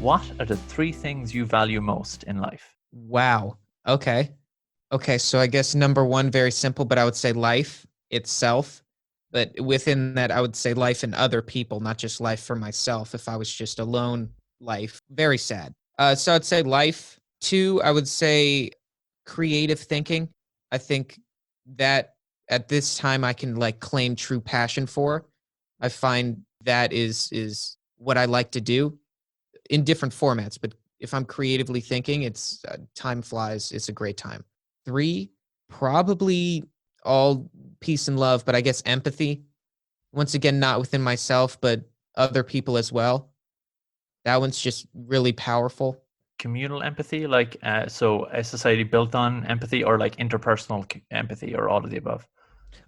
What are the three things you value most in life? Wow. Okay. Okay. So I guess number one, very simple, but I would say life itself. But within that, I would say life and other people, not just life for myself. If I was just alone, life, very sad. So I'd say life. Two, I would say creative thinking. I think that at this time I can like claim true passion for. I find that is what I like to do in different formats, but if I'm creatively thinking, it's time flies. It's a great time. Three, probably all peace and love, but I guess empathy. Once again, not within myself, but other people as well. That one's just really powerful. Communal empathy, like so a society built on empathy, or like interpersonal empathy, or all of the above?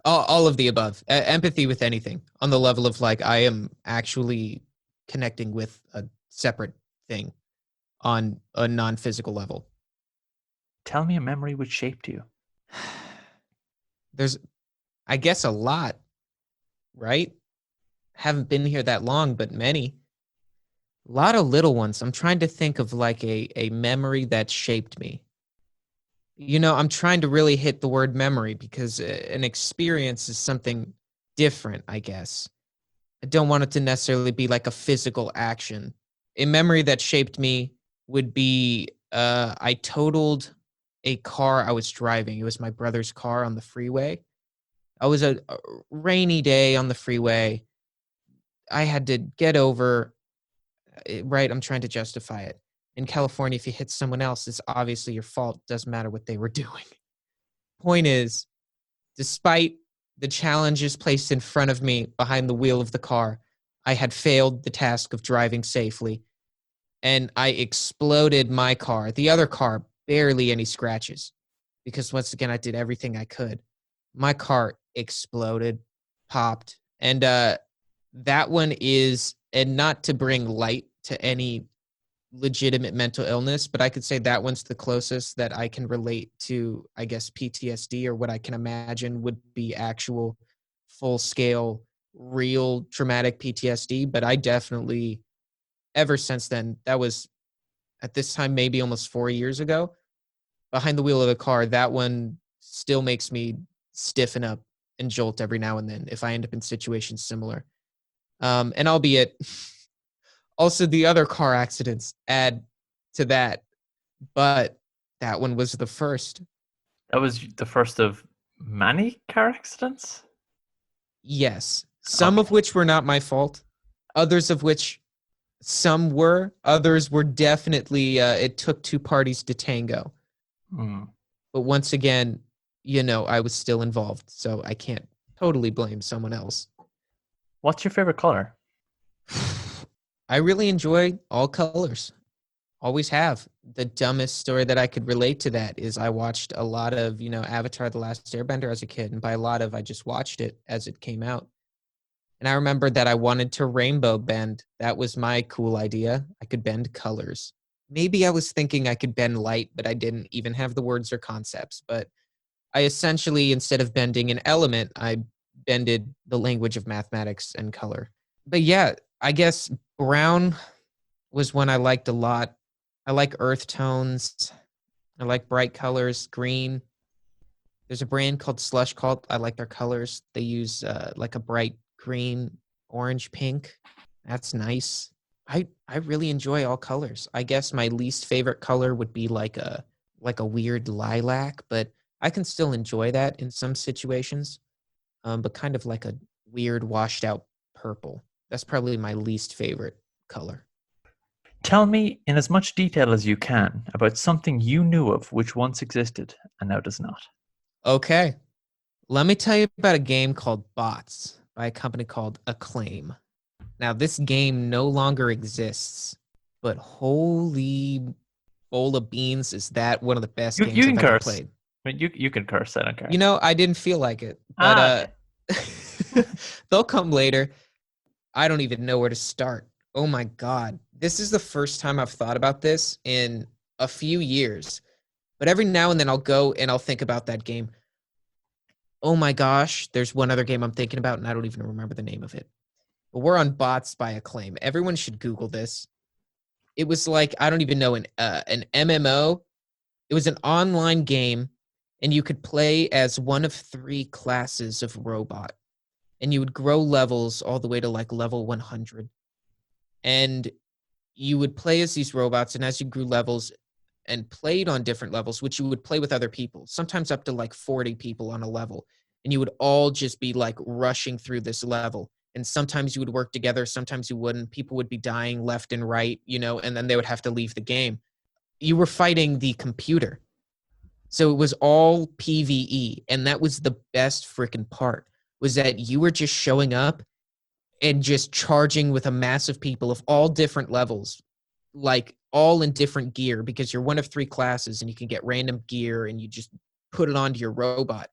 All of the above. Empathy with anything on the level of like I am actually connecting with a separate thing on a non-physical level. Tell me a memory which shaped you. There's, I guess, a lot, right? Haven't been here that long, but many. A lot of little ones. I'm trying to think of like a memory that shaped me. I'm trying to really hit the word memory because an experience is something different, I guess. I don't want it to necessarily be like a physical action. A memory that shaped me would be I totaled a car I was driving. It was my brother's car on the freeway. I was a rainy day on the freeway. I had to get over, right? I'm trying to justify it. In California, if you hit someone else, it's obviously your fault. Doesn't matter what they were doing. Point is, despite the challenges placed in front of me behind the wheel of the car, I had failed the task of driving safely, and I exploded my car. The other car, barely any scratches, because once again, I did everything I could. My car exploded, popped, and that one is, and not to bring light to any legitimate mental illness, but I could say that one's the closest that I can relate to, I guess, PTSD, or what I can imagine would be actual full scale, real traumatic PTSD. But I definitely, ever since then, that was at this time, maybe almost 4 years ago, behind the wheel of a car, that one still makes me stiffen up and jolt every now and then if I end up in situations similar. And albeit, also the other car accidents add to that, but that one was the first. That was the first of many car accidents? Yes, some of Okay. which were not my fault, others of which some were, others were definitely, it took two parties to tango. Hmm. But once again, I was still involved, so I can't totally blame someone else. What's your favorite color? I really enjoy all colors. Always have. The dumbest story that I could relate to that is I watched a lot of, Avatar The Last Airbender as a kid. And by a lot of, I just watched it as it came out. And I remembered that I wanted to rainbow bend. That was my cool idea. I could bend colors. Maybe I was thinking I could bend light, but I didn't even have the words or concepts. But I essentially, instead of bending an element, I bended the language of mathematics and color. But yeah, I guess brown was one I liked a lot. I like earth tones. I like bright colors, green. There's a brand called Slush Cult. I like their colors. They use like a bright green, orange, pink. That's nice. I really enjoy all colors. I guess my least favorite color would be like a weird lilac, but I can still enjoy that in some situations. But kind of like a weird washed out purple. That's probably my least favorite color. Tell me in as much detail as you can about something you knew of which once existed and now does not. Okay, let me tell you about a game called Bots by a company called Acclaim. Now, this game no longer exists, but holy bowl of beans, is that one of the best You games can I've ever curse. played. I mean, you can curse. I don't care. I didn't feel like it, but Okay. they'll come later. I don't even know where to start. Oh my God. This is the first time I've thought about this in a few years. But every now and then I'll go and I'll think about that game. Oh my gosh, there's one other game I'm thinking about and I don't even remember the name of it. But we're on Bots by Acclaim. Everyone should Google this. It was like, I don't even know, an MMO. It was an online game, and you could play as one of 3 classes of robot, and you would grow levels all the way to like level 100. And you would play as these robots, and as you grew levels and played on different levels, which you would play with other people, sometimes up to like 40 people on a level, and you would all just be like rushing through this level. And sometimes you would work together, sometimes you wouldn't. People would be dying left and right, and then they would have to leave the game. You were fighting the computer. So it was all PvE, and that was the best freaking part, was that you were just showing up and just charging with a mass of people of all different levels, like all in different gear, because you're one of 3 classes and you can get random gear and you just put it onto your robot.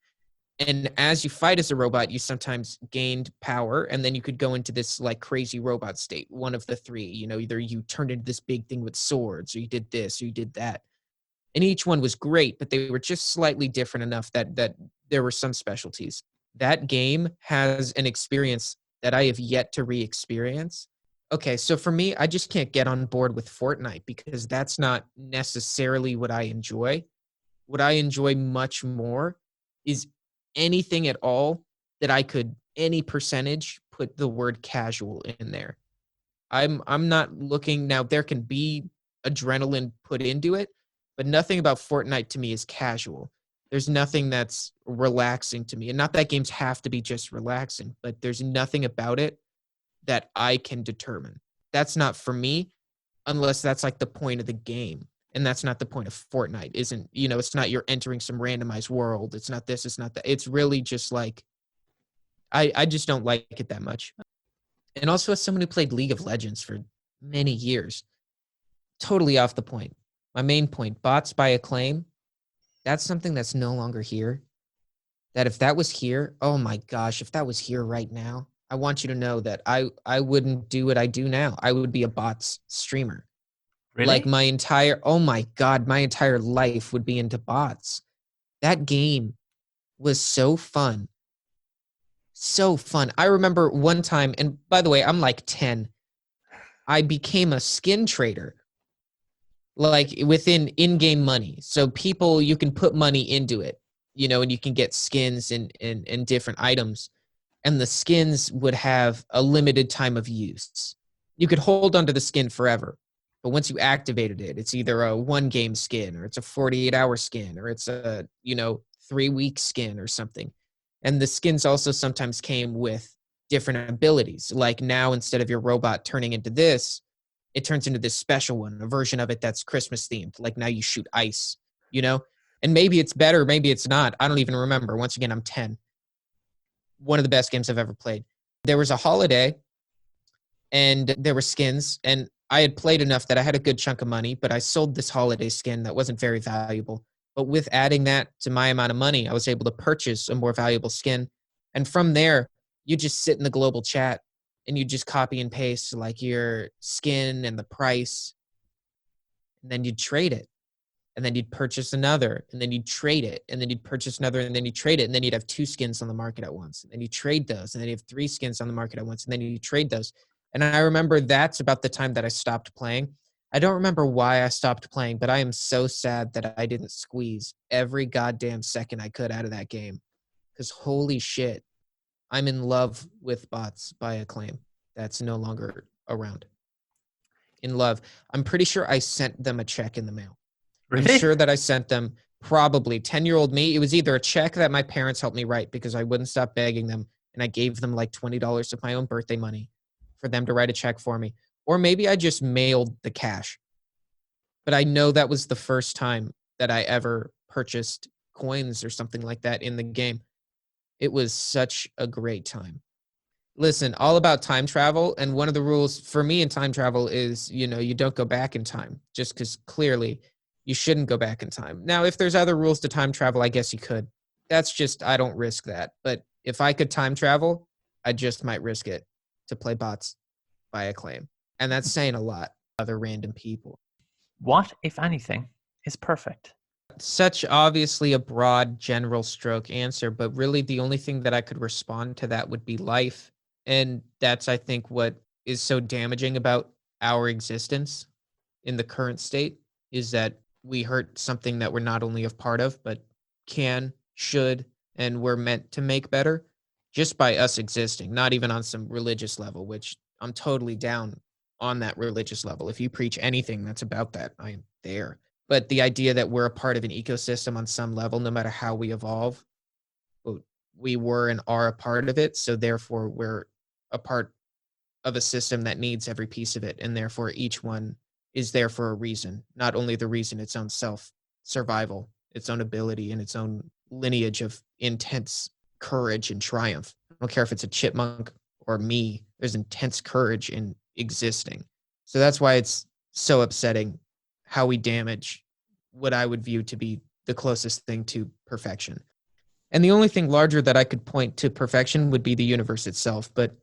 And as you fight as a robot, you sometimes gained power, and then you could go into this like crazy robot state, one of the 3, either you turned into this big thing with swords, or you did this, or you did that. And each one was great, but they were just slightly different enough that there were some specialties. That game has an experience that I have yet to re-experience. Okay, so for me, I just can't get on board with Fortnite because that's not necessarily what I enjoy. What I enjoy much more is anything at all that I could, any percentage, put the word casual in there. I'm not looking now. There can be adrenaline put into it, but nothing about Fortnite to me is casual. There's nothing that's relaxing to me. And not that games have to be just relaxing, but there's nothing about it that I can determine. That's not for me unless that's like the point of the game. And that's not the point of Fortnite. It's not you're entering some randomized world. It's not this, it's not that. It's really just like I just don't like it that much. And also as someone who played League of Legends for many years, totally off the point. My main point, bots by Acclaim, that's something that's no longer here. That if that was here, oh my gosh, if that was here right now, I want you to know that I wouldn't do what I do now. I would be a bots streamer. Like Really? oh my God, my entire life would be into bots. That game was so fun. So fun. I remember one time, and by the way, I'm like 10. I became a skin trader, like within in-game money. So people, you can put money into it, and you can get skins and different items. And the skins would have a limited time of use. You could hold onto the skin forever. But once you activated it, it's either a 1-game skin, or it's a 48-hour skin, or it's a, 3-week skin or something. And the skins also sometimes came with different abilities. Like now, instead of your robot turning into this, it turns into this special one, a version of it that's Christmas themed. Like now you shoot ice, And maybe it's better, maybe it's not. I don't even remember. Once again, I'm 10. One of the best games I've ever played. There was a holiday and there were skins, and I had played enough that I had a good chunk of money, but I sold this holiday skin that wasn't very valuable. But with adding that to my amount of money, I was able to purchase a more valuable skin. And from there, you just sit in the global chat and you just copy and paste like your skin and the price, and then you'd trade it. And then you'd purchase another, and then you'd trade it, and then you'd purchase another, and then you'd trade it, and then you'd have 2 skins on the market at once, and then you trade those, and then you have 3 skins on the market at once, and then you trade those. And I remember that's about the time that I stopped playing. I don't remember why I stopped playing, but I am so sad that I didn't squeeze every goddamn second I could out of that game. Because holy shit, I'm in love with bots by Acclaim. That's no longer around. In love. I'm pretty sure I sent them a check in the mail. I'm Really? sure that I sent them, probably 10-year-old me. It was either a check that my parents helped me write because I wouldn't stop begging them, and I gave them like $20 of my own birthday money for them to write a check for me. Or maybe I just mailed the cash. But I know that was the first time that I ever purchased coins or something like that in the game. It was such a great time. Listen, all about time travel. And one of the rules for me in time travel is, you don't go back in time, just because clearly you shouldn't go back in time. Now, if there's other rules to time travel, I guess you could. That's just, I don't risk that. But if I could time travel, I just might risk it to play bots by Acclaim. And that's saying a lot. Other random people. What, if anything, is perfect? Such obviously a broad general stroke answer, but really the only thing that I could respond to that would be life. And that's, I think, what is so damaging about our existence in the current state is that we hurt something that we're not only a part of, but can, should, and we're meant to make better just by us existing, not even on some religious level, which I'm totally down on that religious level. If you preach anything that's about that, I am there. But the idea that we're a part of an ecosystem on some level, no matter how we evolve, we were and are a part of it. So therefore, we're a part of a system that needs every piece of it. And therefore, each one is there for a reason, not only the reason its own self survival, its own ability, and its own lineage of intense courage and triumph. I don't care if it's a chipmunk or me, there's intense courage in existing. So that's why it's so upsetting how we damage what I would view to be the closest thing to perfection. And the only thing larger that I could point to perfection would be the universe itself. But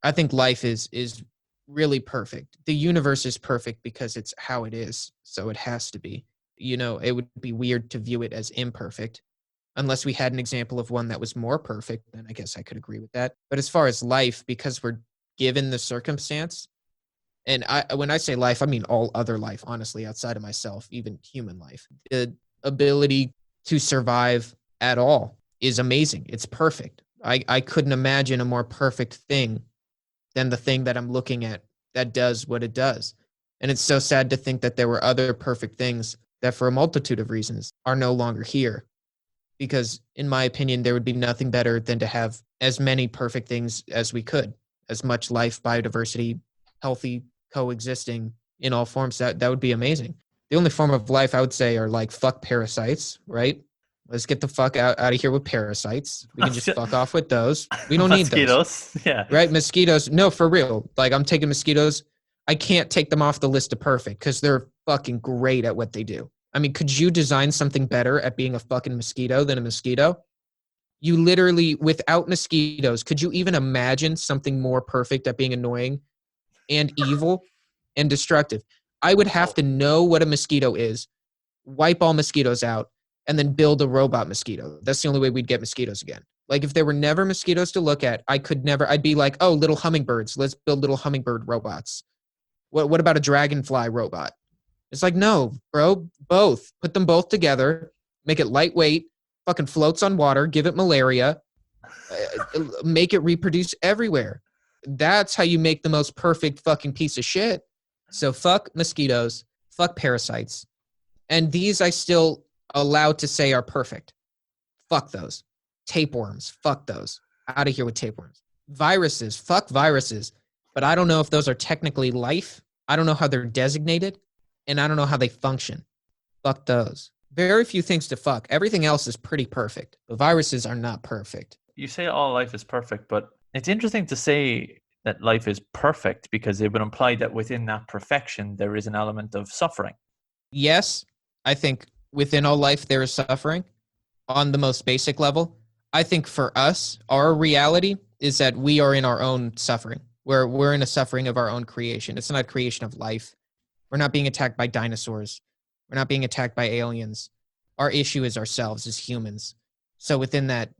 I think life is really perfect. The universe is perfect because it's how it is. So it has to be. It would be weird to view it as imperfect. Unless we had an example of one that was more perfect, then I guess I could agree with that. But as far as life, because we're given the circumstance, and when I say life, I mean all other life, honestly, outside of myself, even human life. The ability to survive at all is amazing. It's perfect. I couldn't imagine a more perfect thing than the thing that I'm looking at that does what it does. And it's so sad to think that there were other perfect things that for a multitude of reasons are no longer here. Because in my opinion, there would be nothing better than to have as many perfect things as we could, as much life, biodiversity, healthy, coexisting in all forms. That would be amazing. The only form of life I would say are like fuck parasites, right? Let's get the fuck out of here with parasites. We can just fuck off with those. We don't need those. Mosquitoes. Yeah. Right? Mosquitoes. No, for real. Like I'm taking mosquitoes. I can't take them off the list of perfect because they're fucking great at what they do. I mean, could you design something better at being a fucking mosquito than a mosquito? You literally, without mosquitoes, could you even imagine something more perfect at being annoying and evil and destructive? I would have to know what a mosquito is, wipe all mosquitoes out, and then build a robot mosquito. That's the only way we'd get mosquitoes again. Like if there were never mosquitoes to look at, I'd be like, oh, little hummingbirds. Let's build little hummingbird robots. What about a dragonfly robot? It's like, no, bro, both. Put them both together, make it lightweight, fucking floats on water, give it malaria, make it reproduce everywhere. That's how you make the most perfect fucking piece of shit. So fuck mosquitoes, fuck parasites. And these I still allow to say are perfect. Fuck those. Tapeworms, fuck those. Out of here with tapeworms. Viruses, fuck viruses. But I don't know if those are technically life. I don't know how they're designated. And I don't know how they function. Fuck those. Very few things to fuck. Everything else is pretty perfect. But viruses are not perfect. You say all life is perfect, but it's interesting to say that life is perfect because it would imply that within that perfection, there is an element of suffering. Yes, I think within all life, there is suffering on the most basic level. I think for us, our reality is that we are in our own suffering. We're in a suffering of our own creation. It's not a creation of life. We're not being attacked by dinosaurs. We're not being attacked by aliens. Our issue is ourselves as humans. So within that,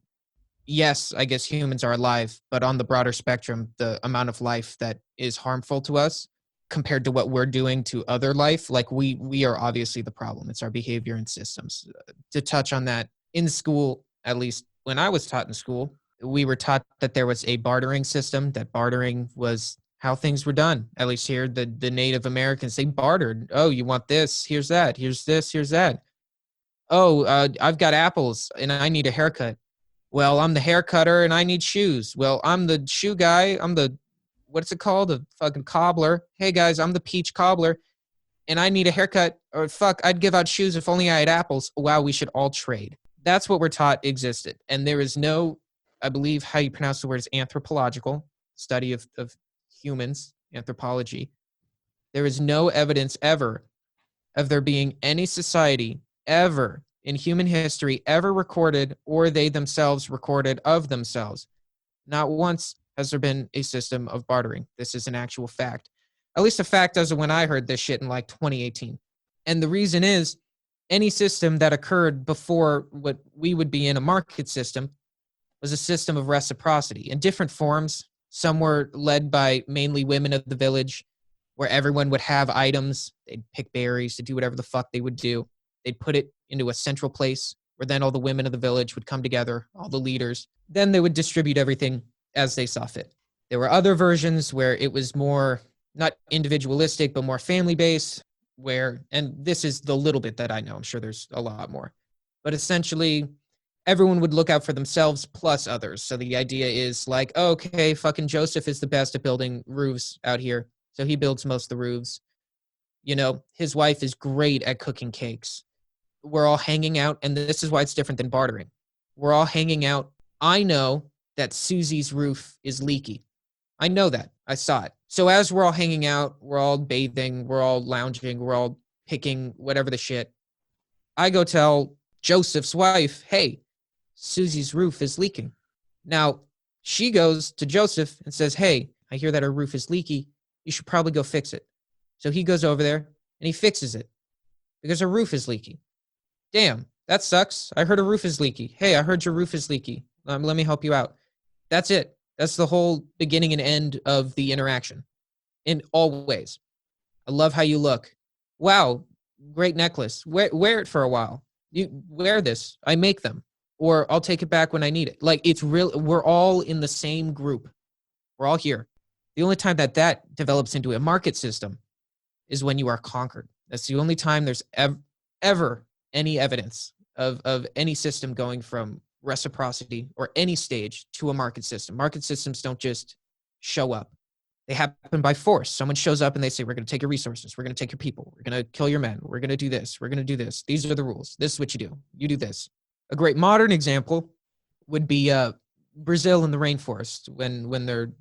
yes, I guess humans are alive, but on the broader spectrum, the amount of life that is harmful to us compared to what we're doing to other life, like we are obviously the problem. It's our behavior and systems. To touch on that, in school, at least when I was taught in school, we were taught that there was a bartering system, that bartering was how things were done. At least here, the Native Americans, they bartered. Oh, you want this? Here's that. Here's this. Here's that. Oh, I've got apples and I need a haircut. Well, I'm the hair cutter and I need shoes. Well, I'm the shoe guy. I'm the, what's it called? The fucking cobbler. Hey guys, I'm the peach cobbler and I need a haircut. Or fuck, I'd give out shoes if only I had apples. Wow, we should all trade. That's what we're taught existed. And there is no, I believe how you pronounce the word is anthropological, study of humans, anthropology. There is no evidence ever of there being any society ever in human history ever recorded or they themselves recorded of themselves. Not once has there been a system of bartering. This is an actual fact. At least a fact as of when I heard this shit in like 2018. And the reason is any system that occurred before what we would be in a market system was a system of reciprocity in different forms. Some were led by mainly women of the village. where everyone would have items. They'd pick berries to do whatever the fuck they would do. They'd put it into a central place where then all the women of the village would come together, all the leaders. Then they would distribute everything as they saw fit. There were other versions where it was more not individualistic, but more family based, where, and this is the little bit that I know, I'm sure there's a lot more, but essentially everyone would look out for themselves plus others. So the idea is like, okay, fucking Joseph is the best at building roofs out here. So he builds most of the roofs. You know, his wife is great at cooking cakes. We're all hanging out, and this is why it's different than bartering. We're all hanging out. I know that Susie's roof is leaky. I know that. I saw it. So as we're all hanging out, we're all bathing, we're all lounging, we're all picking whatever the shit, I go tell Joseph's wife, hey, Susie's roof is leaking. Now, she goes to Joseph and says, hey, I hear that her roof is leaky. You should probably go fix it. So he goes over there and he fixes it because her roof is leaky. Damn, that sucks. I heard her roof is leaky. Hey, I heard your roof is leaky. Let me help you out. That's it. That's the whole beginning and end of the interaction in all ways. I love how you look. Wow, great necklace. Wear it for a while. You wear this. I make them. Or I'll take it back when I need it. Like, it's real. We're all in the same group. We're all here. The only time that develops into a market system is when you are conquered. That's the only time there's ever any evidence of any system going from reciprocity or any stage to a market system. Market systems don't just show up. They happen by force. Someone shows up and they say, we're going to take your resources. We're going to take your people. We're going to kill your men. We're going to do this. We're going to do this. These are the rules. This is what you do. You do this. A great modern example would be Brazil in the rainforest when they're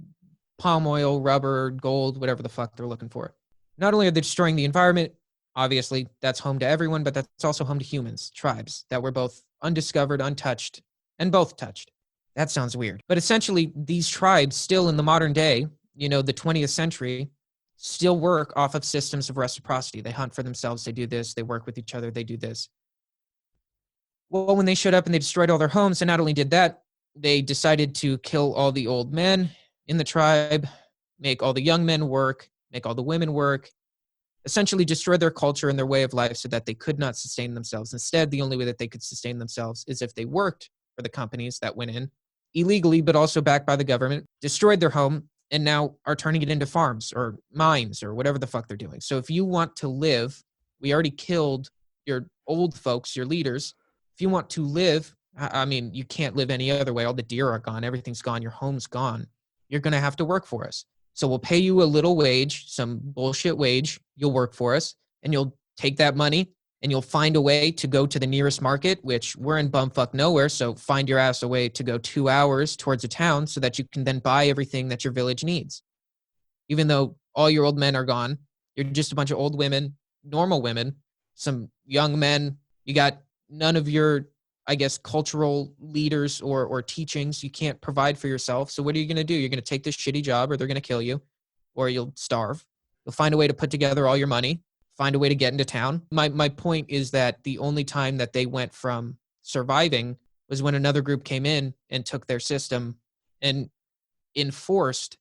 palm oil, rubber, gold, whatever the fuck they're looking for. Not only are they destroying the environment, obviously that's home to everyone, but that's also home to humans, tribes that were both undiscovered, untouched, and both touched. That sounds weird. But essentially, these tribes still in the modern day, you know, the 20th century, still work off of systems of reciprocity. They hunt for themselves. They do this. They work with each other. They do this. Well, when they showed up and they destroyed all their homes, and not only did that, they decided to kill all the old men in the tribe, make all the young men work, make all the women work, essentially destroy their culture and their way of life so that they could not sustain themselves. Instead, the only way that they could sustain themselves is if they worked for the companies that went in illegally, but also backed by the government, destroyed their home, and now are turning it into farms or mines or whatever the fuck they're doing. So if you want to live, we already killed your old folks, your leaders. If you want to live, I mean, you can't live any other way. All the deer are gone. Everything's gone. Your home's gone. You're going to have to work for us. So we'll pay you a little wage, some bullshit wage. You'll work for us, and you'll take that money and you'll find a way to go to the nearest market, which we're in bumfuck nowhere. So find your ass a way to go 2 hours towards a town so that you can then buy everything that your village needs. Even though all your old men are gone, you're just a bunch of old women, normal women, some young men. You got none of your, I guess, cultural leaders or teachings. You can't provide for yourself. So what are you going to do? You're going to take this shitty job, or they're going to kill you, or you'll starve. You'll find a way to put together all your money, find a way to get into town. My point is that the only time that they went from surviving was when another group came in and took their system and enforced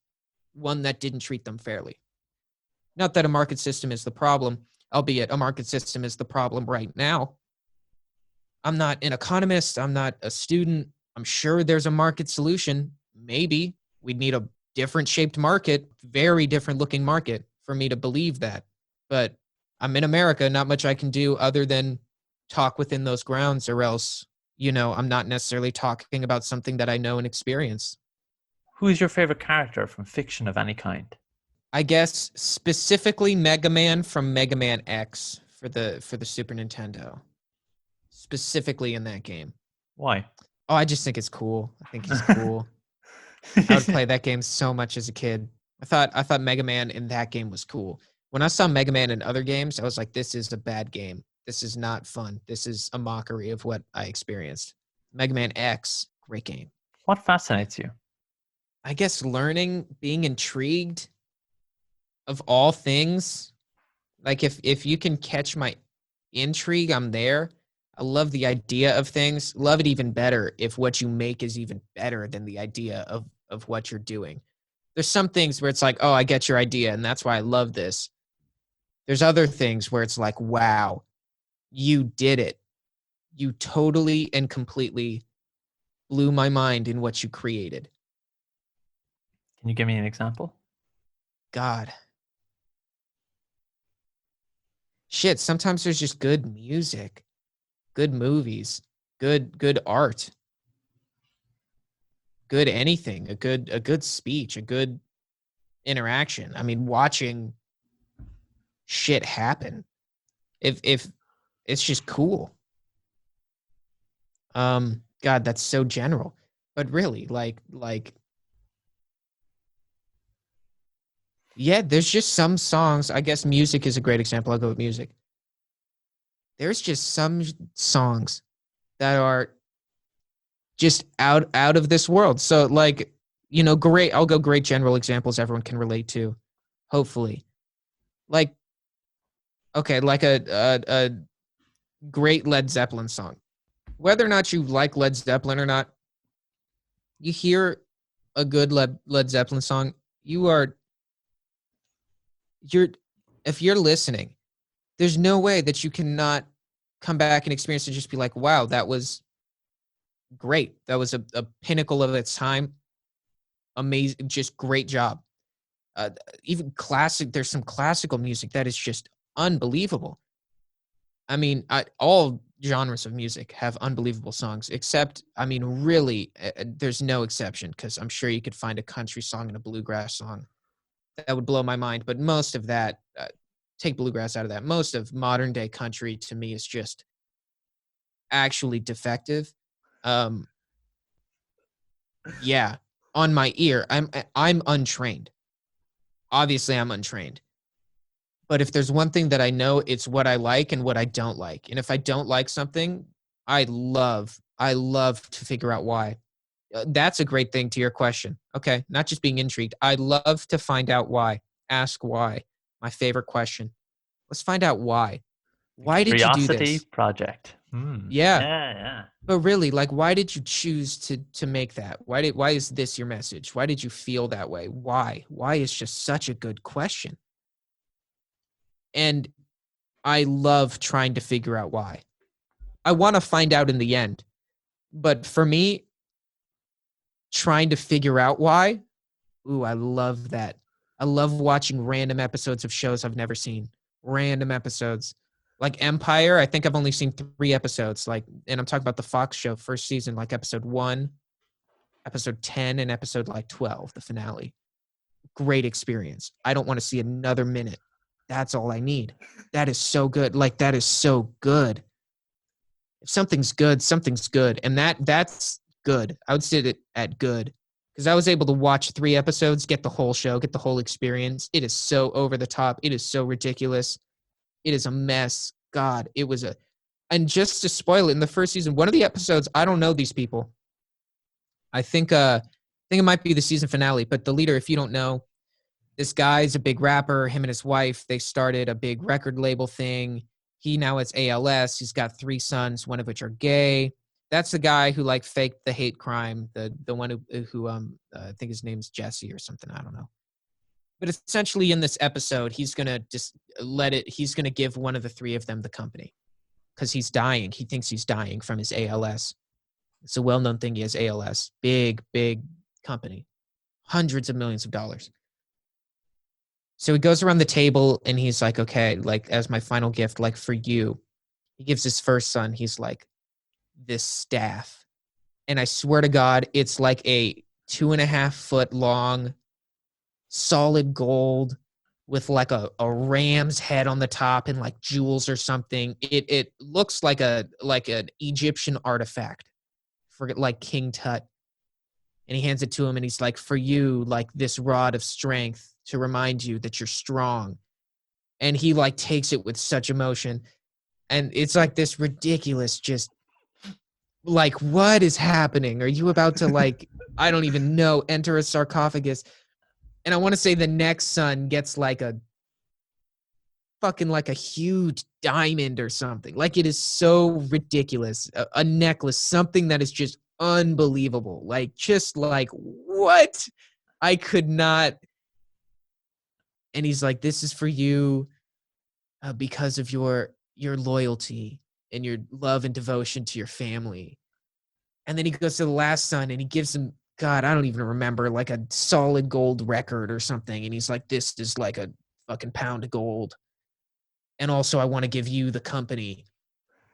one that didn't treat them fairly. Not that a market system is the problem, albeit a market system is the problem right now. I'm not an economist. I'm not a student. I'm sure there's a market solution. Maybe we'd need a different shaped market, very different looking market for me to believe that. But I'm in America. Not much I can do other than talk within those grounds, or else, you know, I'm not necessarily talking about something that I know and experience. Who is your favorite character from fiction of any kind? I guess specifically Mega Man from Mega Man X for the Super Nintendo. Specifically in that game. Why? Oh, I just think it's cool. I think he's cool. I would play that game so much as a kid. I thought Mega Man in that game was cool. When I saw Mega Man in other games, I was like, this is a bad game. This is not fun. This is a mockery of what I experienced. Mega Man X, great game. What fascinates you? I guess learning, being intrigued of all things. Like if you can catch my intrigue, I'm there. I love the idea of things. Love it even better if what you make is even better than the idea of what you're doing. There's some things where it's like, oh, I get your idea, and that's why I love this. There's other things where it's like, wow, you did it. You totally and completely blew my mind in what you created. Can you give me an example? God. Shit, sometimes there's just good music, good movies, good art, good anything, a good speech, a good interaction. I mean, watching shit happen. If it's just cool. God, that's so general. But really, like yeah, there's just some songs. I guess music is a great example. I'll go with music. There's just some songs that are just out of this world. So like, great. I'll go great general examples everyone can relate to, hopefully. Like, okay, like a great Led Zeppelin song. Whether or not you like Led Zeppelin or not, you hear a good Led Zeppelin song, you're if you're listening, there's no way that you cannot come back and experience and just be like, wow, that was great. That was a pinnacle of its time. Amazing, just great job. Even classic, there's some classical music that is just unbelievable. I mean, all genres of music have unbelievable songs, except, I mean, really, there's no exception, because I'm sure you could find a country song and a bluegrass song that would blow my mind. But most of that, take bluegrass out of that, most of modern day country to me is just actually defective. Um, yeah, on my ear, I'm untrained. Obviously, I'm untrained. But if there's one thing that I know, it's what I like and what I don't like. And if I don't like something, I love to figure out why. That's a great thing to your question. Okay, not just being intrigued. I love to find out why. Ask why. My favorite question. Let's find out why. Why did you do Curiosity this? project. Yeah, Yeah, yeah. but really, like, why did you choose to make that? Why is this your message? Why did you feel that way? Why? Why is just such a good question. And I love trying to figure out why. I want to find out in the end. But for me, trying to figure out why, ooh, I love that. I love watching random episodes of shows I've never seen. Random episodes. Like Empire, I think I've only seen 3 episodes. Like, and I'm talking about the Fox show, first season, like episode 1, episode 10, and episode like 12, the finale. Great experience. I don't want to see another minute. That's all I need. That is so good. Like, that is so good. If something's good, something's good. And that's good. I would sit it at good. Because I was able to watch 3 episodes, get the whole show, get the whole experience. It is so over the top. It is so ridiculous. It is a mess. God, it was a. And just to spoil it, in the first season, one of the episodes, I don't know these people. I think it might be the season finale, but the leader, if you don't know, this guy's a big rapper. Him and his wife, they started a big record label thing. He now has ALS. He's got 3 sons, one of which are gay. That's the guy who like faked the hate crime. The one who I think his name's Jesse or something. I don't know. But essentially, in this episode, he's gonna just let it. He's gonna give one of the 3 of them the company because he's dying. He thinks he's dying from his ALS. It's a well-known thing. He has ALS. Big company, hundreds of millions of dollars. So he goes around the table and he's like, okay, like, as my final gift, like, for you, he gives his first son, he's like, this staff. And I swear to God, it's like a 2.5 foot long, solid gold with like a ram's head on the top and like jewels or something. It looks like an Egyptian artifact for like King Tut. And he hands it to him and he's like, for you, like, this rod of strength to remind you that you're strong. And he like takes it with such emotion. And it's like this ridiculous, just like, what is happening? Are you about to, like, I don't even know, enter a sarcophagus? And I want to say the next son gets like a fucking like a huge diamond or something. Like, it is so ridiculous. A necklace, something that is just unbelievable. Like, just like, what? I could not. And he's like, this is for you because of your loyalty and your love and devotion to your family. And then he goes to the last son and he gives him, God, I don't even remember, like a solid gold record or something. And he's like, this is like a fucking pound of gold. And also, I want to give you the company.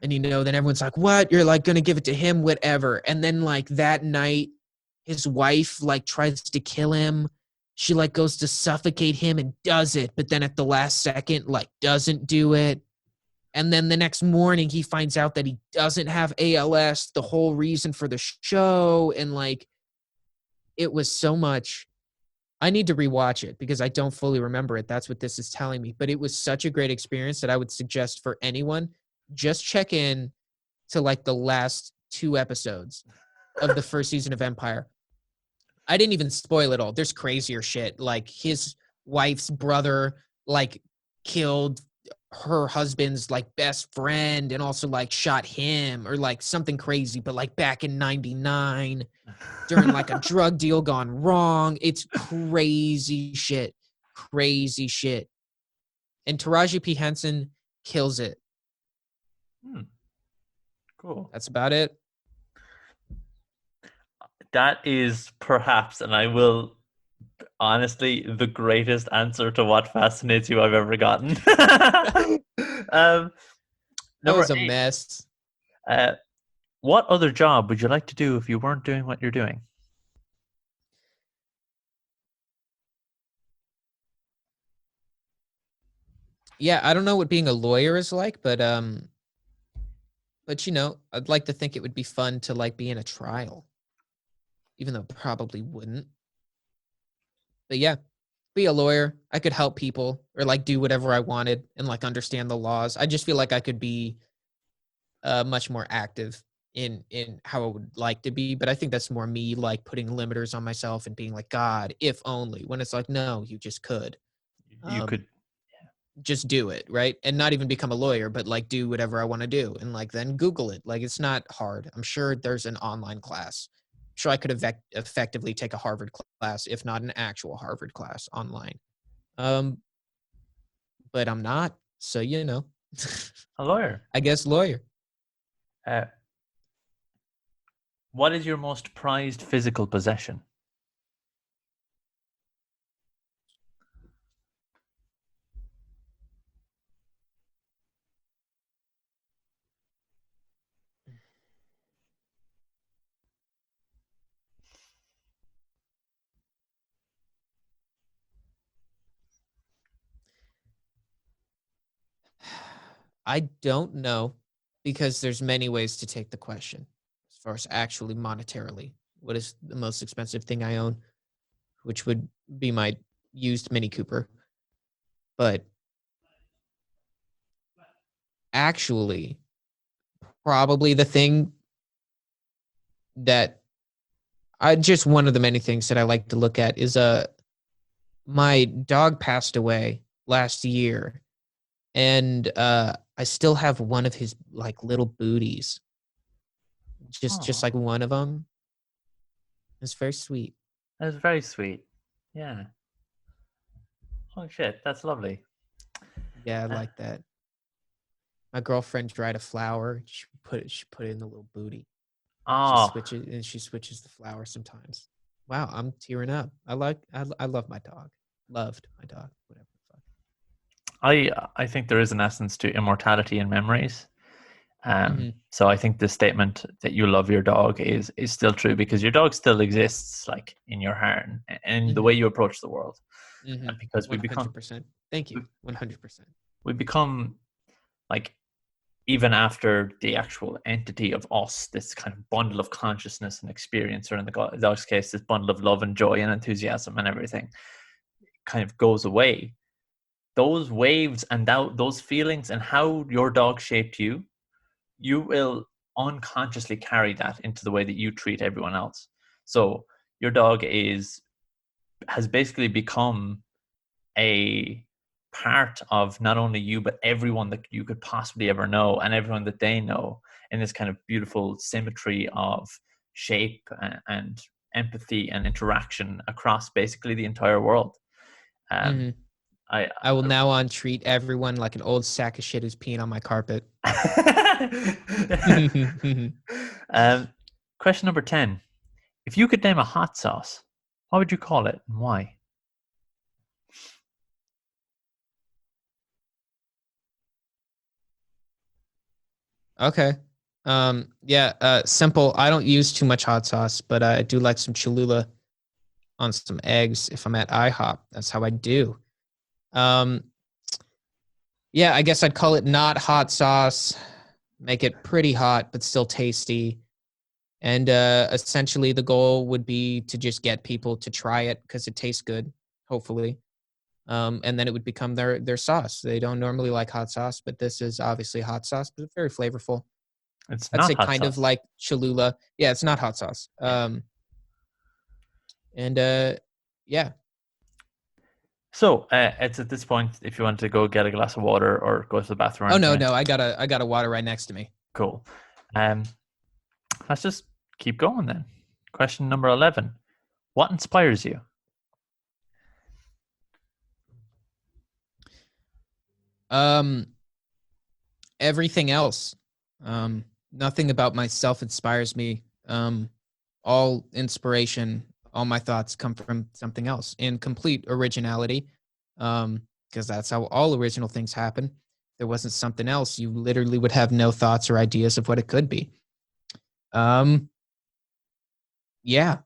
And, then everyone's like, what? You're like going to give it to him, whatever. And then, like, that night, his wife, like, tries to kill him. She, like, goes to suffocate him and does it. But then at the last second, like, doesn't do it. And then the next morning, he finds out that he doesn't have ALS, the whole reason for the show. And, like, it was so much. I need to rewatch it because I don't fully remember it. That's what this is telling me. But it was such a great experience that I would suggest for anyone, just check in to like the last 2 episodes of the first season of Empire. I didn't even spoil it all. There's crazier shit. Like his wife's brother, like killed her husband's like best friend and also like shot him or like something crazy, but like back in 99 during like a drug deal gone wrong. It's crazy shit. Crazy shit. And Taraji P. Henson kills it. Cool. That's about it. That is perhaps, and I will honestly, the greatest answer to what fascinates you I've ever gotten. That Number was a 8. mess. What other job would you like to do if you weren't doing what you're doing? Yeah, I don't know what being a lawyer is like, but I'd like to think it would be fun to like be in a trial. Even though it probably wouldn't. But yeah, be a lawyer. I could help people or like do whatever I wanted and like understand the laws. I just feel like I could be much more active in how I would like to be. But I think that's more me like putting limiters on myself and being like, God, if only. When it's like, no, you just could. You could. Just do it, right? And not even become a lawyer, but like do whatever I want to do and like then Google it. Like it's not hard. I'm sure there's an online class. I'm sure I could effectively take a Harvard class, if not an actual Harvard class online. But I'm not. So, A lawyer. I guess lawyer. Uh, what is your most prized physical possession? I don't know because there's many ways to take the question as far as actually monetarily. What is the most expensive thing I own? Which would be my used Mini Cooper. But actually, probably the thing that just one of the many things that I like to look at is my dog passed away last year, and I still have one of his like little booties, just like one of them. It's very sweet. That's very sweet. Yeah. Oh shit, that's lovely. Yeah, I like that. My girlfriend dried a flower. She put it in the little booty. Oh, She switches the flower sometimes. Wow, I'm tearing up. I love my dog. Loved my dog. Whatever the fuck. I think there is an essence to immortality in memories. So I think the statement that you love your dog is still true because your dog still exists, like in your heart and the way you approach the world. Because we become 100%. Thank you. 100%. we become like, even after the actual entity of us, this kind of bundle of consciousness and experience, or in the dog's case, this bundle of love and joy and enthusiasm and everything, kind of goes away. Those waves and those feelings and how your dog shaped you, you will unconsciously carry that into the way that you treat everyone else. So your dog has basically become a part of not only you but everyone that you could possibly ever know and everyone that they know, in this kind of beautiful symmetry of shape and empathy and interaction across basically the entire world. Hmm. I I will now on treat everyone like an old sack of shit who's peeing on my carpet. um, question number 10. If you could name a hot sauce, what would you call it and why? Okay. Yeah, simple. I don't use too much hot sauce, but I do like some Cholula on some eggs if I'm at IHOP. That's how I do. Um, yeah, I guess I'd call it not hot sauce. Make it pretty hot, but still tasty. And essentially, the goal would be to just get people to try it because it tastes good, hopefully. And then it would become their sauce. They don't normally like hot sauce, but this is obviously hot sauce, but it's very flavorful. It's I'd not say hot kind of sauce. like Cholula. Yeah, it's not hot sauce. And yeah. So it's at this point, if you want to go get a glass of water or go to the bathroom or Oh anything, no, I got a water right next to me. cool. Um, let's just keep going then. Question number 11. What inspires you? Um, everything else. Nothing about myself inspires me. All inspiration, all my thoughts come from something else in complete originality. Because that's how all original things happen. If there wasn't something else, you literally would have no thoughts or ideas of what it could be. Yeah,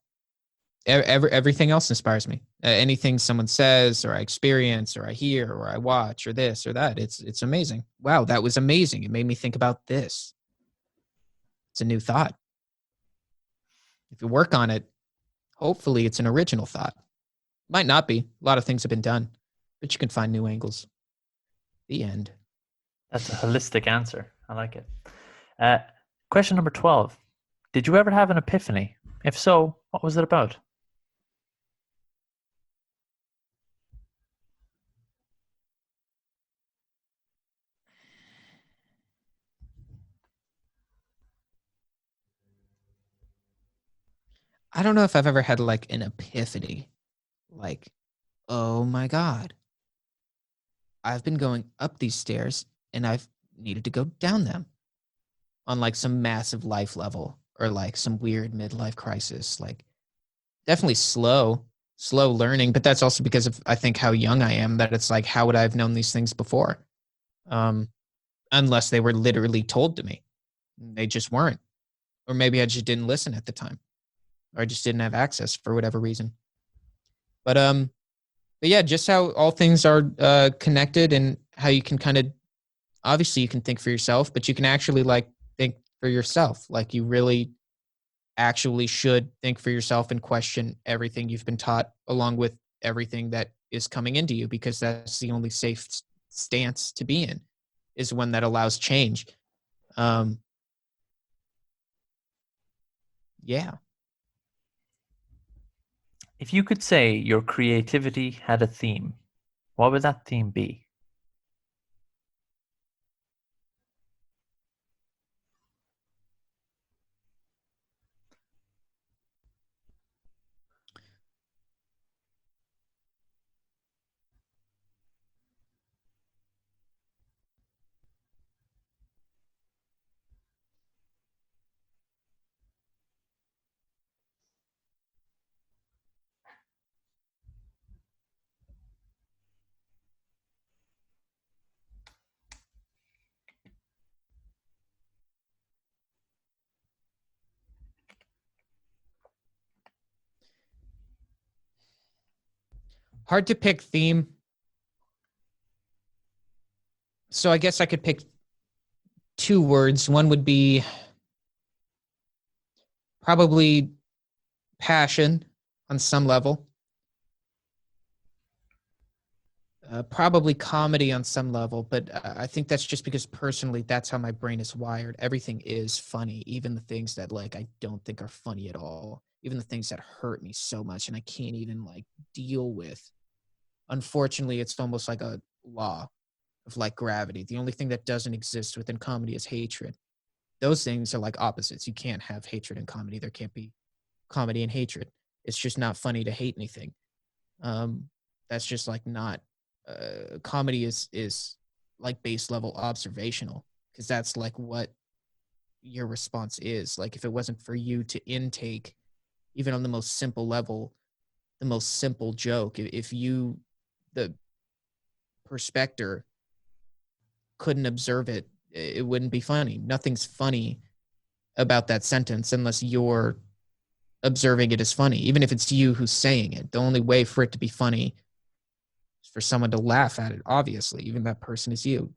everything else inspires me. Anything someone says, or I experience, or I hear, or I watch, or this or that, it's amazing. Wow, that was amazing. It made me think about this. It's a new thought. If you work on it, hopefully it's an original thought. Might not be. A lot of things have been done, but you can find new angles. The end. That's a holistic answer. I like it. Uh, question number 12. Did you ever have an epiphany? If so, what was it about? I don't know if I've ever had like an epiphany. Like, oh my God, I've been going up these stairs and I've needed to go down them on like some massive life level or like some weird midlife crisis. Like, definitely slow learning, but that's also because of I think how young I am that it's like, how would I have known these things before? Um, unless they were literally told to me. They just weren't. Or maybe I just didn't listen at the time. Or I just didn't have access for whatever reason. But but yeah, just how all things are connected and how you can kind of obviously you can think for yourself, but you can actually like think for yourself. Like you really actually should think for yourself and question everything you've been taught along with everything that is coming into you because that's the only safe stance to be in is one that allows change. Um yeah. If you could say your creativity had a theme, what would that theme be? Hard to pick theme. So I guess I could pick two words. One would be probably passion on some level. Probably comedy on some level, but I think that's just because personally, that's how my brain is wired. Everything is funny, even the things that like I don't think are funny at all, even the things that hurt me so much and I can't even like deal with. Unfortunately, it's almost like a law of like gravity. The only thing that doesn't exist within comedy is hatred. Those things are like opposites. You can't have hatred and comedy. There can't be comedy and hatred. It's just not funny to hate anything. That's just like not comedy is like base level observational, because that's like what your response is. Like if it wasn't for you to intake, even on the most simple level, the most simple joke, if you, the perspector, couldn't observe it, it wouldn't be funny. Nothing's funny about that sentence unless you're observing it as funny, even if it's you who's saying it. The only way for it to be funny is for someone to laugh at it, obviously, even that person is you.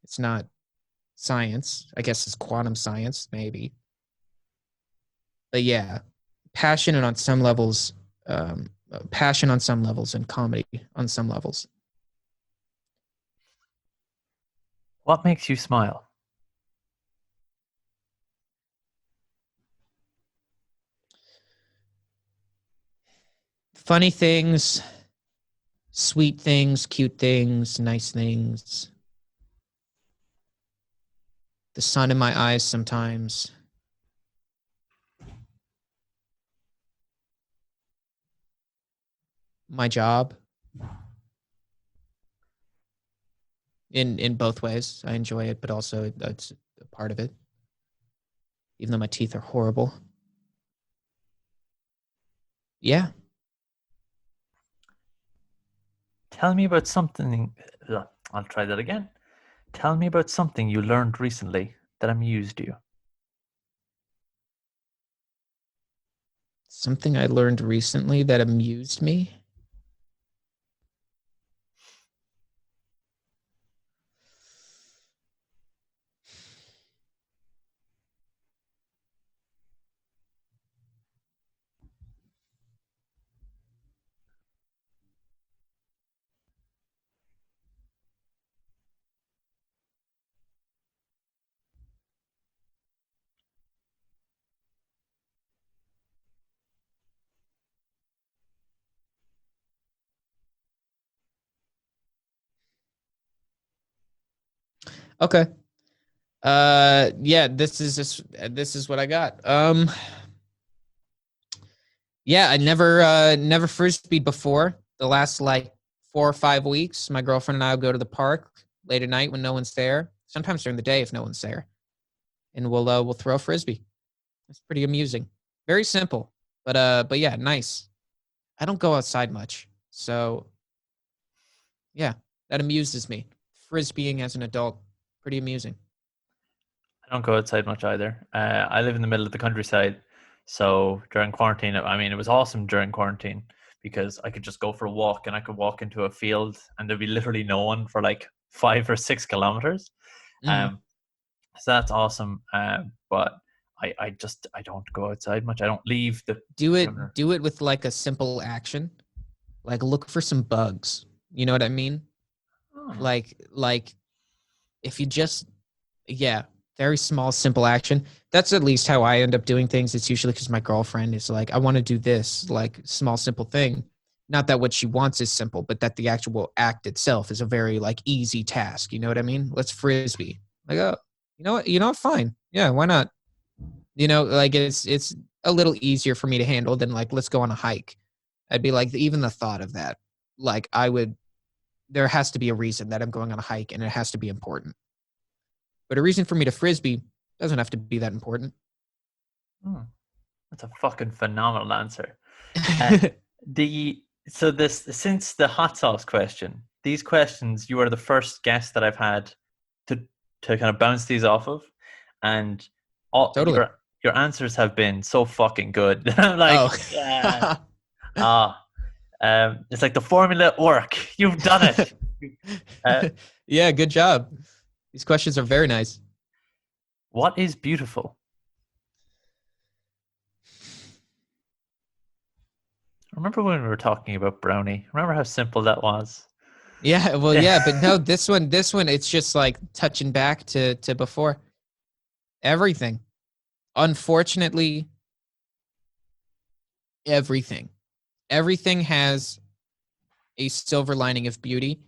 It's not science. I guess it's quantum science, maybe. But yeah, passionate on some levels, passion on some levels, and comedy on some levels. What makes you smile? Funny things, sweet things, cute things, nice things. The sun in my eyes sometimes. My job. In both ways. I enjoy it, but also that's a part of it. Even though my teeth are horrible. Yeah. Tell me about something. I'll try that again. Tell me about something you learned recently that amused you. Something I learned recently that amused me. Okay. Yeah, this is what I got. Yeah, I never frisbeed before. The last like 4 or 5 weeks, my girlfriend and I will go to the park late at night when no one's there. Sometimes during the day if no one's there, and we'll throw a frisbee. It's pretty amusing. Very simple, but yeah, nice. I don't go outside much, so yeah, that amuses me. Frisbeeing as an adult, pretty amusing. I don't go outside much either. I live in the middle of the countryside, so during quarantine, I mean, it was awesome during quarantine because I could just go for a walk and I could walk into a field and there'd be literally no one for like 5 or 6 kilometers. Mm. Um, so that's awesome. But I don't go outside much. I don't leave the Do perimeter. it do it with like a simple action, like look for some bugs. You know what I mean? Oh, Like if you just, yeah, very small simple action. That's at least how I end up doing things. It's usually because my girlfriend is like, I want to do this like small simple thing. Not that what she wants is simple, but that the actual act itself is a very like easy task. You know what I mean? Let's frisbee. Like, oh, you know what, fine, yeah, why not? Like it's a little easier for me to handle than like, let's go on a hike. I'd be like, even the thought of that, like I would, there has to be a reason that I'm going on a hike, and it has to be important. But a reason for me to frisbee doesn't have to be that important. hmm. That's a fucking phenomenal answer. Uh, the so this since the hot sauce question, these questions you are the first guest that I've had to kind of bounce these off of, and all Totally. your answers have been so fucking good. I'm Oh. like, yeah, ah, it's like the formula at work. You've done it. Uh, Yeah, good job. These questions are very nice. what is beautiful? Remember when we were talking about brownie? Remember how simple that was? Yeah, well, Yeah. yeah, but no, this one, it's just like touching back to before. Everything. Unfortunately, everything. Everything has a silver lining of beauty,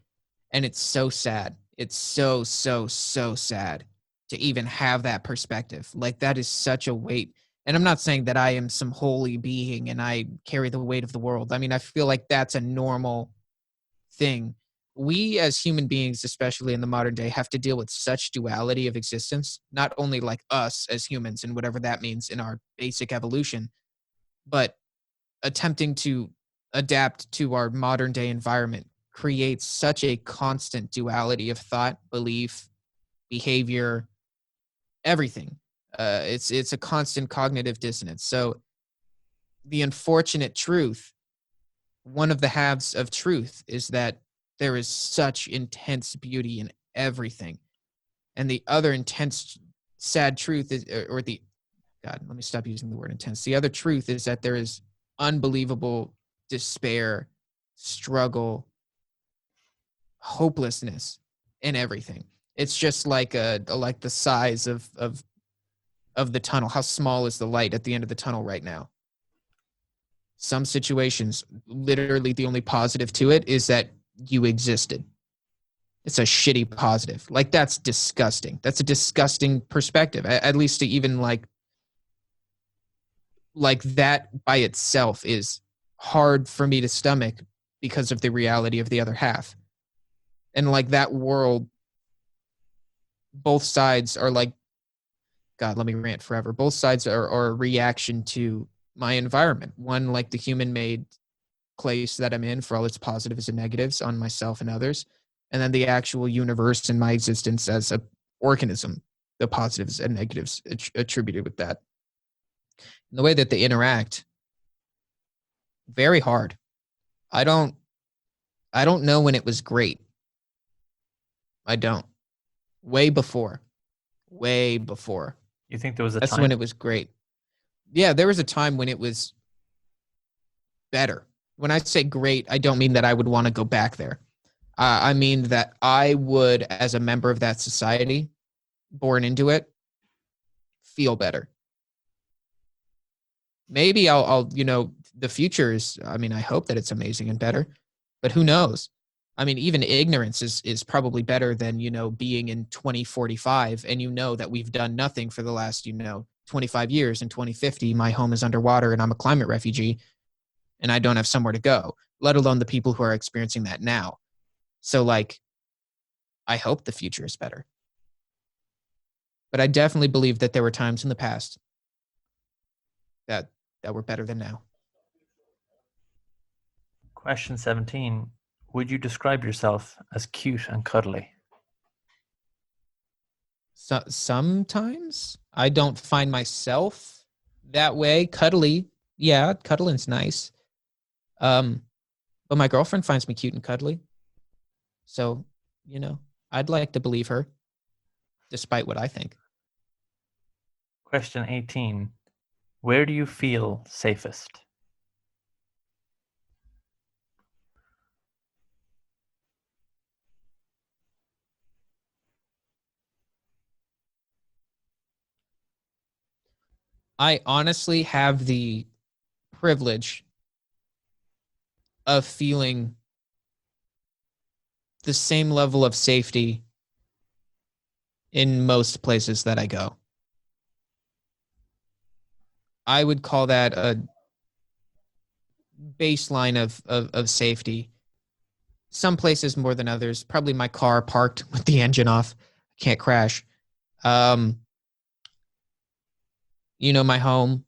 and it's so sad. It's so sad to even have that perspective. Like that is such a weight. And I'm not saying that I am some holy being and I carry the weight of the world. I mean, I feel like that's a normal thing. We as human beings, especially in the modern day, have to deal with such duality of existence, not only like us as humans and whatever that means in our basic evolution, but attempting to adapt to our modern day environment creates such a constant duality of thought, belief, behavior, everything. It's a constant cognitive dissonance. So the unfortunate truth, one of the halves of truth, is that there is such intense beauty in everything, and the other intense, sad truth is, or the God, let me stop using the word intense. The other truth is that there is unbelievable despair, struggle, hopelessness in everything. It's just like like the size of the tunnel. How small is the light at the end of the tunnel right now? Some situations, literally the only positive to it is that you existed. It's a shitty positive. Like, that's disgusting. That's a disgusting perspective. At least to even like that by itself is hard for me to stomach because of the reality of the other half. And like that world, both sides are like, God, let me rant forever. Both sides are a reaction to my environment. One, like the human made place that I'm in for all its positives and negatives on myself and others. And then the actual universe and my existence as a organism, the positives and negatives attributed with that. And the way that they interact, very hard. I don't know when it was great. I don't. Way before. Way before. You think there was a That's time? when it was great. Yeah, there was a time when it was better. When I say great, I don't mean that I would want to go back there. I mean that I would, as a member of that society, born into it, feel better. Maybe I'll, the future is, I mean, I hope that it's amazing and better, but who knows? I mean, even ignorance is probably better than, being in 2045 and that we've done nothing for the last, 25 years. In 2050, my home is underwater and I'm a climate refugee and I don't have somewhere to go, let alone the people who are experiencing that now. So, like, I hope the future is better. But I definitely believe that there were times in the past that were better than now. Question 17. Would you describe yourself as cute and cuddly? So, sometimes I don't find myself that way. Cuddly, yeah, cuddling's nice. But my girlfriend finds me cute and cuddly. So, I'd like to believe her, despite what I think. Question 18. Where do you feel safest? I honestly have the privilege of feeling the same level of safety in most places that I go. I would call that a baseline of safety. Some places more than others. Probably my car parked with the engine off. Can't crash. My home.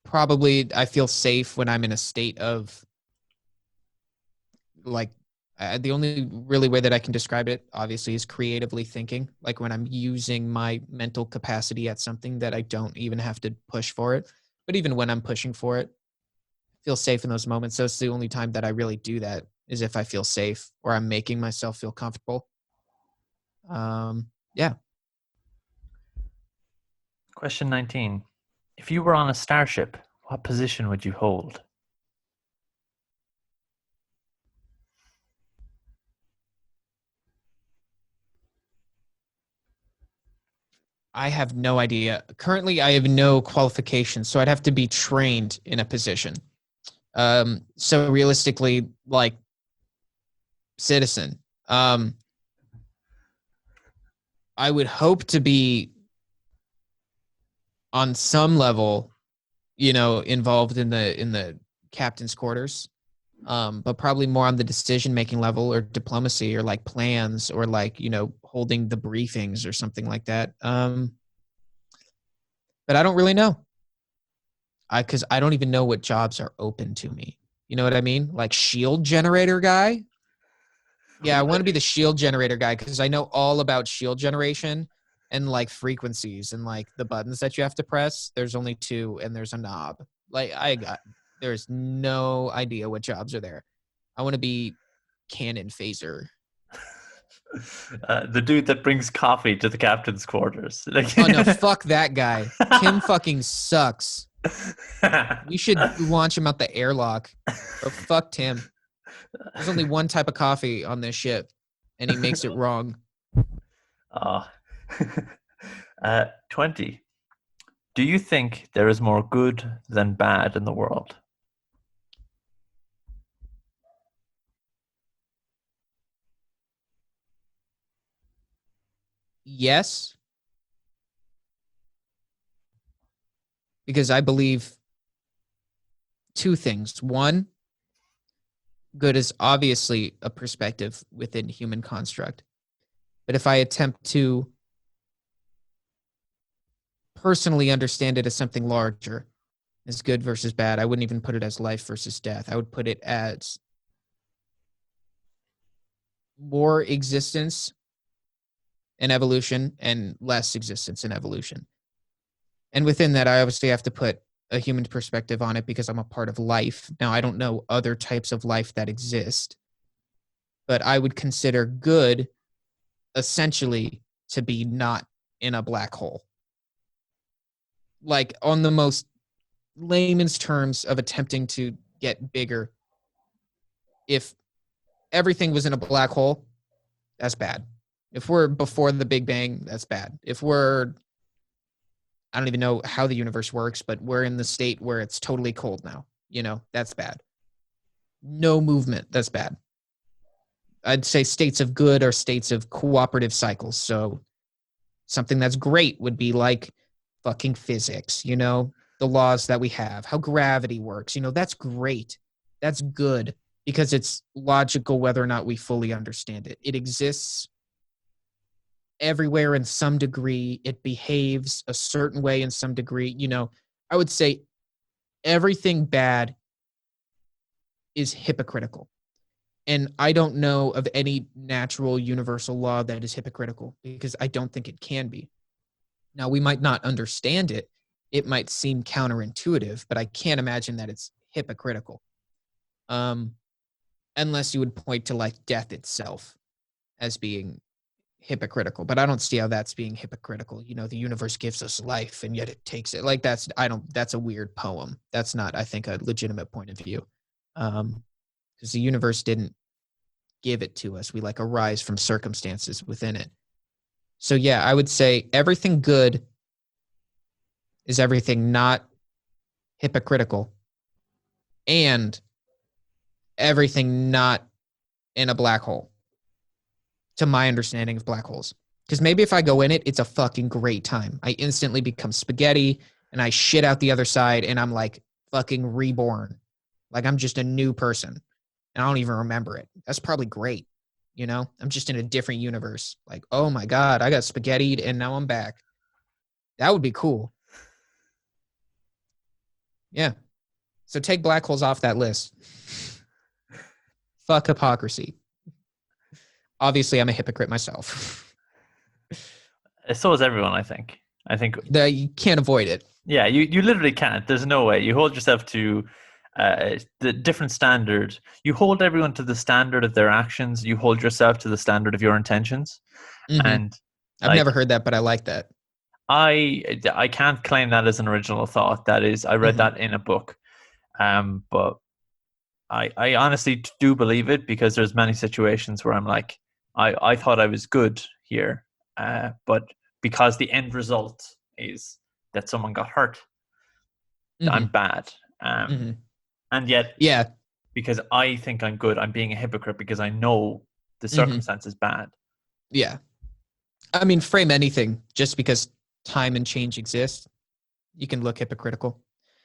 Probably I feel safe when I'm in a state of like the only really way that I can describe it, obviously, is creatively thinking. Like when I'm using my mental capacity at something that I don't even have to push for it. But even when I'm pushing for it, I feel safe in those moments. So it's the only time that I really do that is if I feel safe or I'm making myself feel comfortable. Yeah. Question 19. If you were on a starship, what position would you hold? I have no idea. Currently, I have no qualifications, so I'd have to be trained in a position. So realistically, like citizen. I would hope to be on some level, involved in the captain's quarters. But probably more on the decision making level or diplomacy or like plans or like, holding the briefings or something like that. But I don't really know. Because I don't even know what jobs are open to me. You know what I mean? Like shield generator guy. Yeah, I want to be the shield generator guy because I know all about shield generation and like frequencies and like the buttons that you have to press. There's only two and there's a knob. Like there's no idea what jobs are there. I want to be cannon phaser. The dude that brings coffee to the captain's quarters. Like, Oh no, fuck that guy. Tim fucking sucks. We should launch him out the airlock. But fuck Tim. There's only one type of coffee on this ship, and he makes it wrong. Oh. 20. Do you think there is more good than bad in the world? Yes, because I believe two things. One, good is obviously a perspective within human construct. But if I attempt to personally understand it as something larger, as good versus bad, I wouldn't even put it as life versus death. I would put it as more existence and evolution and less existence and evolution. And within that, I obviously have to put a human perspective on it because I'm a part of life. Now, I don't know other types of life that exist, but I would consider good essentially to be not in a black hole. Like on the most layman's terms of attempting to get bigger, if everything was in a black hole, that's bad. If we're before the Big Bang, that's bad. If we're, I don't even know how the universe works, but we're in the state where it's totally cold now, that's bad. No movement, that's bad. I'd say states of good are states of cooperative cycles. So something that's great would be like fucking physics, the laws that we have, how gravity works, that's great. That's good because it's logical whether or not we fully understand it. It exists everywhere in some degree. It behaves a certain way in some degree. I would say everything bad is hypocritical. And I don't know of any natural universal law that is hypocritical because I don't think it can be. Now, we might not understand it. It might seem counterintuitive, but I can't imagine that it's hypocritical. Unless you would point to like death itself as being hypocritical, but I don't see how that's being hypocritical. The universe gives us life and yet it takes it. Like that's a weird poem. That's not, I think, a legitimate point of view. Because the universe didn't give it to us. We like arise from circumstances within it. So yeah, I would say everything good is everything not hypocritical and everything not in a black hole, to my understanding of black holes. Because maybe if I go in it, it's a fucking great time. I instantly become spaghetti and I shit out the other side and I'm like fucking reborn. Like I'm just a new person and I don't even remember it. That's probably great. I'm just in a different universe. Like, oh my God, I got spaghettied and now I'm back. That would be cool. Yeah. So take black holes off that list. Fuck hypocrisy. Obviously, I'm a hypocrite myself. So is everyone, I think. You can't avoid it. Yeah, you literally can't. There's no way. You hold yourself to the different standard. You hold everyone to the standard of their actions. You hold yourself to the standard of your intentions. Mm-hmm. And I've never heard that, but I like that. I can't claim that as an original thought. That is, I read that in a book. But I honestly do believe it because there's many situations where I'm like, I thought I was good here, but because the end result is that someone got hurt, I'm bad. And yet, yeah, because I think I'm good, I'm being a hypocrite because I know the circumstance is bad. Yeah. I mean, frame anything just because time and change exist. You can look hypocritical.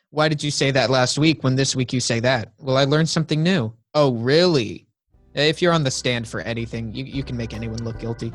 Why did you say that last week when this week you say that? Well, I learned something new. Oh, really? If you're on the stand for anything, you can make anyone look guilty.